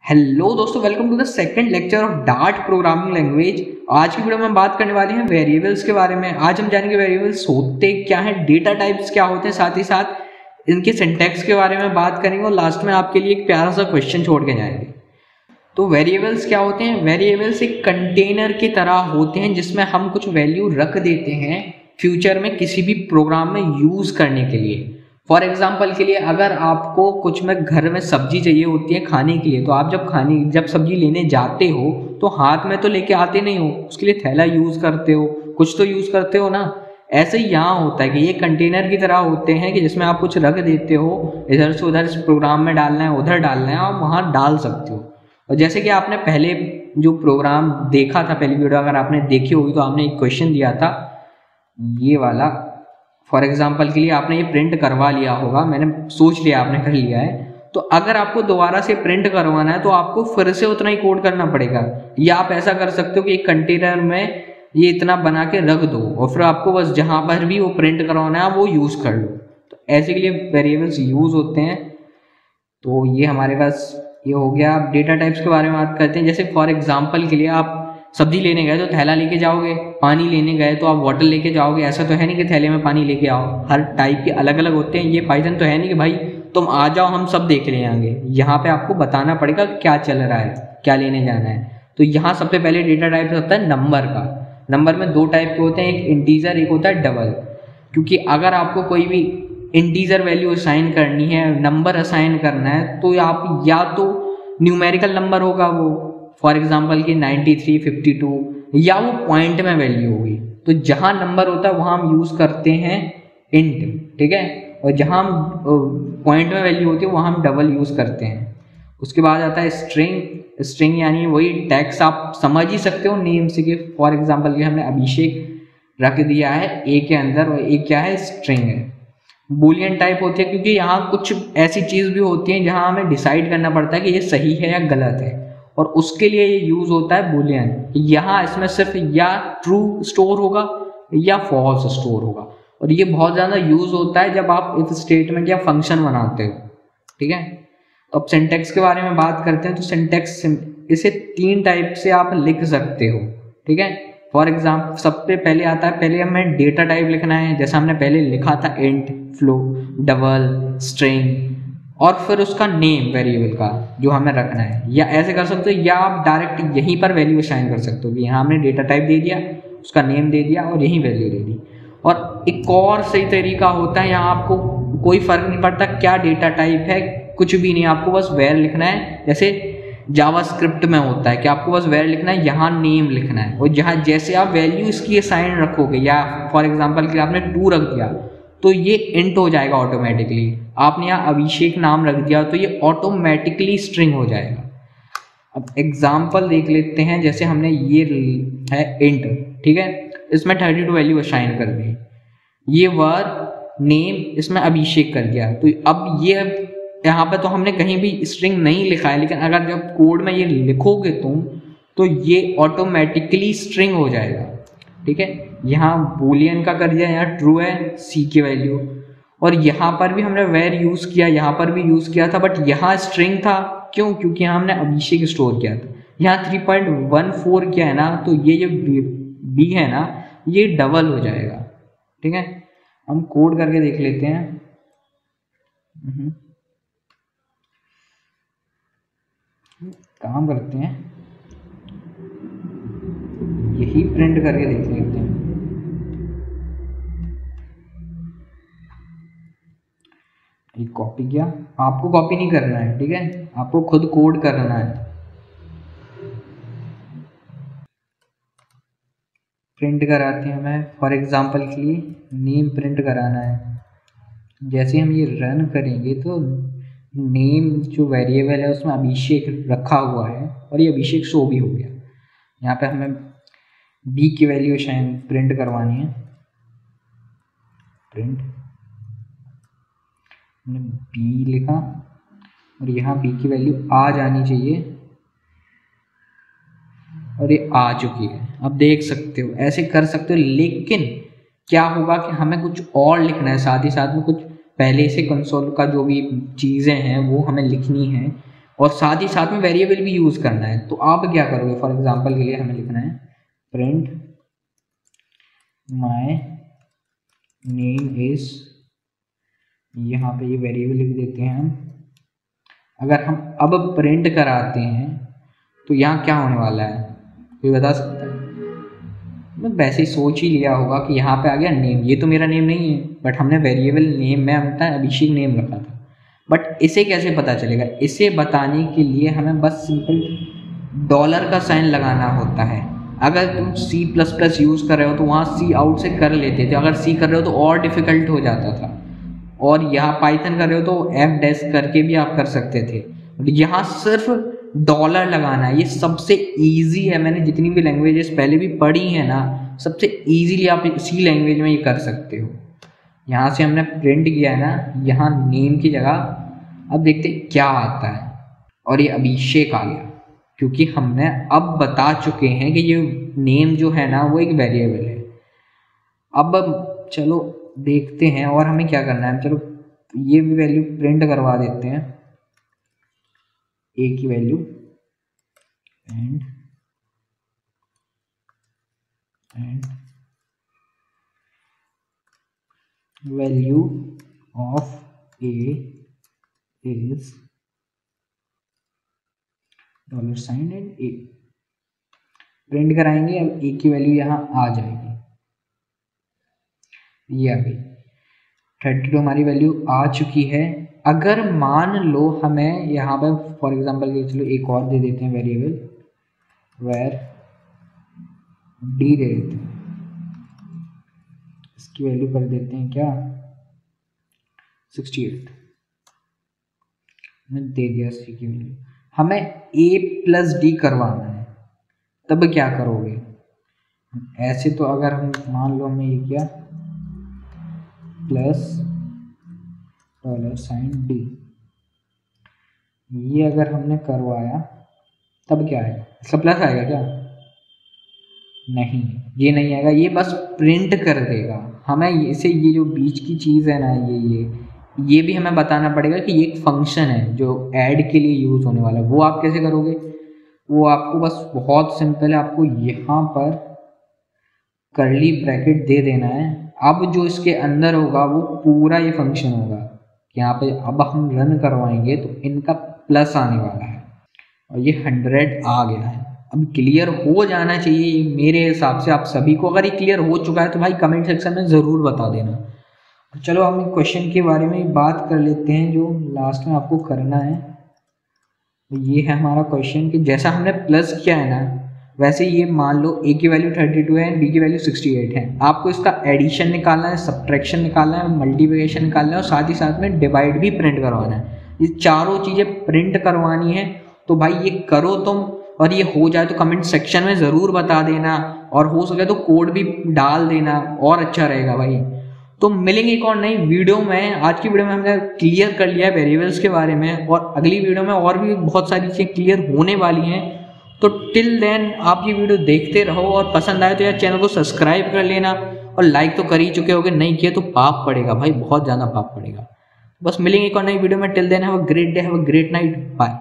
Hello दोस्तों, welcome to the second lecture of Dart programming language. आज की video में हम बात करने वाले हैं वेरिएबल्स के बारे में। आज हम जानेंगे वेरिएबल्स होते क्या हैं, डेटा टाइप्स क्या होते हैं, साथ ही साथ इनके सिंटैक्स के बारे में बात करेंगे और लास्ट में आपके लिए एक प्यारा सा क्वेश्चन छोड़ के जाएंगे। तो वेरिएबल्स क्या होते हैं? वेरिएबल्स एक कंटेनर की तरह होते हैं जिसमें हम कुछ वैल्यू रख देते हैं फ्यूचर में किसी भी प्रोग्राम में यूज करने के लिए। फॉर एग्जाम्पल के लिए अगर आपको कुछ में घर में सब्जी चाहिए होती है खाने के लिए, तो आप जब सब्जी लेने जाते हो तो हाथ में तो लेके आते नहीं हो, उसके लिए थैला यूज करते हो, कुछ तो यूज करते हो ना। ऐसे ही यहाँ होता है कि ये कंटेनर की तरह होते हैं कि जिसमें आप कुछ रख देते हो, इधर से उधर इस प्रोग्राम में डालना है, उधर डालना है, आप वहाँ डाल सकते हो। और जैसे कि आपने पहले जो प्रोग्राम देखा था, पहली वीडियो अगर आपने देखी होगी तो आपने एक क्वेश्चन दिया था ये वाला। फॉर एग्जाम्पल के लिए आपने ये प्रिंट करवा लिया होगा, मैंने सोच लिया आपने कर लिया है। तो अगर आपको दोबारा से प्रिंट करवाना है तो आपको फिर से उतना ही कोड करना पड़ेगा, या आप ऐसा कर सकते हो कि एक कंटेनर में ये इतना बना के रख दो और फिर आपको बस जहां पर भी वो प्रिंट करवाना है वो यूज कर लो। तो ऐसे के लिए वेरिएबल्स यूज होते हैं। तो ये हमारे पास ये हो गया। आप डेटा टाइप्स के बारे में बात करते हैं। जैसे फॉर एग्जाम्पल के लिए आप सब्जी लेने गए तो थैला लेके जाओगे, पानी लेने गए तो आप बॉटल लेके जाओगे। ऐसा तो है नहीं कि थैले में पानी लेके आओ, हर टाइप के अलग अलग होते हैं। ये पाइथन तो है नहीं कि भाई तुम आ जाओ हम सब देख ले आएंगे। यहाँ पे आपको बताना पड़ेगा क्या चल रहा है, क्या लेने जाना है। तो यहाँ सबसे पहले डेटा टाइप होता है नंबर का। नंबर में दो टाइप के होते हैं, एक इंटीजर, एक होता है डबल। क्योंकि अगर आपको कोई भी इंटीजर वैल्यू असाइन करनी है, नंबर असाइन करना है, तो आप या तो न्यूमेरिकल नंबर होगा वो, फॉर एग्जाम्पल की 93, 52, या वो पॉइंट में वैल्यू होगी। तो जहां नंबर होता है वहां हम यूज करते हैं इंट, ठीक है। और जहां पॉइंट में वैल्यू होती है वहां हम डबल यूज करते हैं। उसके बाद आता है स्ट्रिंग। स्ट्रिंग यानी वही टैग्स, आप समझ ही सकते हो नेम से कि फॉर एग्जाम्पल के हमने अभिषेक रख दिया है ए के अंदर, और ए क्या है, स्ट्रिंग है। बूलियन टाइप होती है क्योंकि यहाँ कुछ ऐसी चीज भी होती है जहां हमें डिसाइड करना पड़ता है कि ये सही है या गलत है, और उसके लिए ये यूज होता है बूलियन। यहाँ इसमें सिर्फ या ट्रू स्टोर होगा या फॉल्स स्टोर होगा, और ये बहुत ज्यादा यूज होता है जब आप इफ स्टेटमेंट या फंक्शन बनाते हो, ठीक है। तो अब सिंटैक्स के बारे में बात करते हैं। तो सिंटैक्स, इसे तीन टाइप से आप लिख सकते हो, ठीक है। फॉर एग्जाम्पल सबसे पहले आता है, पहले हमें डेटा टाइप लिखना है, जैसा हमने पहले लिखा था इंट, फ्लो, डबल, स्ट्रिंग, और फिर उसका नेम वेरिएबल का जो हमें रखना है। या ऐसे कर सकते हो, या आप डायरेक्ट यहीं पर वैल्यू असाइन कर सकते हो कि यहाँ हमने डेटा टाइप दे दिया, उसका नेम दे दिया और यहीं वैल्यू दे दी। और एक और सही तरीका होता है, यहाँ आपको कोई फर्क नहीं पड़ता क्या डेटा टाइप है, कुछ भी नहीं, आपको बस वेर लिखना है। जैसे जावास्क्रिप्ट में होता है कि आपको बस वेर लिखना है, यहाँ नेम लिखना है, और जहाँ जैसे आप वैल्यू इसकी असाइन रखोगे, या फॉर एग्जाम्पल के आपने 2 रख दिया तो ये इंट हो जाएगा ऑटोमेटिकली। आपने यहाँ अभिषेक नाम रख दिया तो ये ऑटोमेटिकली स्ट्रिंग हो जाएगा। अब एग्जाम्पल देख लेते हैं। जैसे हमने ये है इंट, ठीक है, इसमें 32 वैल्यू असाइन कर दी, ये वर्ड नेम इसमें अभिषेक कर दिया। तो अब ये यहाँ पे तो हमने कहीं भी स्ट्रिंग नहीं लिखा है, लेकिन अगर जब कोड में ये लिखोगे तुम तो ये ऑटोमेटिकली स्ट्रिंग हो जाएगा, ठीक है। यहाँ बूलियन का कर दिया, यहाँ ट्रू है सी की वैल्यू, और यहाँ पर भी हमने वेर यूज किया, यहाँ पर भी यूज किया था, बट यहाँ स्ट्रिंग था। क्यों? क्योंकि यहाँ हमने अभिषेक स्टोर किया था। यहाँ 3.14 किया है ना, तो ये जो बी है ना ये डबल हो जाएगा, ठीक है। हम कोड करके देख लेते हैं। काम करते हैं, यही प्रिंट करके देख लेते हैं। एक कॉपी किया, आपको कॉपी नहीं करना है, ठीक है, आपको खुद कोड करना है। प्रिंट कराते हैं, हमें फॉर एग्जांपल के लिए नेम प्रिंट कराना है। जैसे हम ये रन करेंगे तो नेम जो वेरिएबल है उसमें अभिषेक रखा हुआ है, और ये अभिषेक शो भी हो गया। यहाँ पे हमें बी की वैल्यू शायद प्रिंट करवानी है। प्रिंट, हमने बी लिखा और यहाँ बी की वैल्यू आ जानी चाहिए, और ये आ चुकी है। अब देख सकते हो, ऐसे कर सकते हो, लेकिन क्या होगा कि हमें कुछ और लिखना है, साथ ही साथ में कुछ पहले से कंसोल का जो भी चीज़ें हैं वो हमें लिखनी है। और साथ ही साथ में वेरिएबल भी यूज़ करना है। तो आप क्या करोगे, फॉर एग्जांपल के लिए हमें लिखना है प्रिंट माय नेम इज, यहाँ पे ये वेरिएबल लिख देते हैं हम। अगर हम अब प्रिंट कराते हैं तो यहाँ क्या होने वाला है, कोई बता सकता है? मैं वैसे ही सोच ही लिया होगा कि यहाँ पे आ गया नेम, ये तो मेरा नेम नहीं है, बट हमने वेरिएबल नेम में हमने अभिषेक नेम रखा था। बट इसे कैसे पता चलेगा, इसे बताने के लिए हमें बस सिंपल डॉलर का साइन लगाना होता है। अगर तुम C++ यूज़ कर रहे हो तो वहाँ C आउट से कर लेते थे, अगर C कर रहे हो तो और डिफ़िकल्ट हो जाता था, और यहाँ पाइथन कर रहे हो तो F- करके भी आप कर सकते थे। यहाँ सिर्फ डॉलर लगाना है, ये सबसे इजी है। मैंने जितनी भी लैंग्वेजेस पहले भी पढ़ी है ना, सबसे इजीली आप इसी लैंग्वेज में ये कर सकते हो। यहाँ से हमने प्रिंट किया है ना, यहाँ नेम की जगह अब देखते क्या आता है, और ये अभिषेक आ गया, क्योंकि हमने अब बता चुके हैं कि ये नेम जो है ना वो एक वेरिएबल है। अब चलो देखते हैं और हमें क्या करना है। चलो ये भी वैल्यू प्रिंट करवा देते हैं, ए की value and value of A is $, and A print कराएंगे। अब ए की वैल्यू यहाँ आ जाएगी, ये आ गई 32 हमारी वैल्यू आ चुकी है। अगर मान लो हमें यहाँ पे फॉर एग्जांपल के चलो एक और दे देते हैं वेरिएबल वेर डी दे देते हैं, इसकी वैल्यू कर देते हैं क्या 68, मैंने दे दिया सी की वैल्यू। हमें A+D करवाना है, तब क्या करोगे, ऐसे तो अगर हम मान लो हमने ये किया $, ये अगर हमने करवाया तब क्या आएगा, इसका प्लस आएगा क्या, नहीं ये नहीं आएगा, ये बस प्रिंट कर देगा। हमें इसे ये जो बीच की चीज़ है ना, ये भी हमें बताना पड़ेगा कि ये एक फंक्शन है जो ऐड के लिए यूज़ होने वाला है। वो आप कैसे करोगे, वो आपको बस बहुत सिंपल है, आपको यहाँ पर कर्ली ब्रैकेट दे देना है। अब जो इसके अंदर होगा वो पूरा ये फंक्शन होगा, यहाँ पे अब हम रन करवाएंगे तो इनका प्लस आने वाला है, और ये 100 आ गया है। अब क्लियर हो जाना चाहिए मेरे हिसाब से आप सभी को। अगर ये क्लियर हो चुका है तो भाई कमेंट सेक्शन में ज़रूर बता देना। चलो हम एक क्वेश्चन के बारे में बात कर लेते हैं जो लास्ट में आपको करना है। तो ये है हमारा क्वेश्चन कि जैसा हमने प्लस किया है ना, वैसे ये मान लो ए की वैल्यू 32 है, बी की वैल्यू 68 है। आपको इसका एडिशन निकालना है, सब्ट्रैक्शन निकालना है, मल्टीप्लिकेशन निकालना है, और साथ ही साथ में डिवाइड भी प्रिंट करवाना है। ये चारों चीज़ें प्रिंट करवानी है। तो भाई ये करो तुम, और ये हो जाए तो कमेंट सेक्शन में ज़रूर बता देना, और हो सके तो कोड भी डाल देना, और अच्छा रहेगा भाई। तो मिलेंगे एक और नई वीडियो में। आज की वीडियो में हमने क्लियर कर लिया है वेरिएबल्स के बारे में, और अगली वीडियो में और भी बहुत सारी चीज़ें क्लियर होने वाली हैं। तो टिल देन आप ये वीडियो देखते रहो, और पसंद आए तो यार चैनल को सब्सक्राइब कर लेना, और लाइक तो कर ही चुके होगे, नहीं किया तो पाप पड़ेगा भाई, बहुत ज़्यादा पाप पड़ेगा। बस मिलेंगे एक और नई वीडियो में। Till then have a great day, have a great night, bye.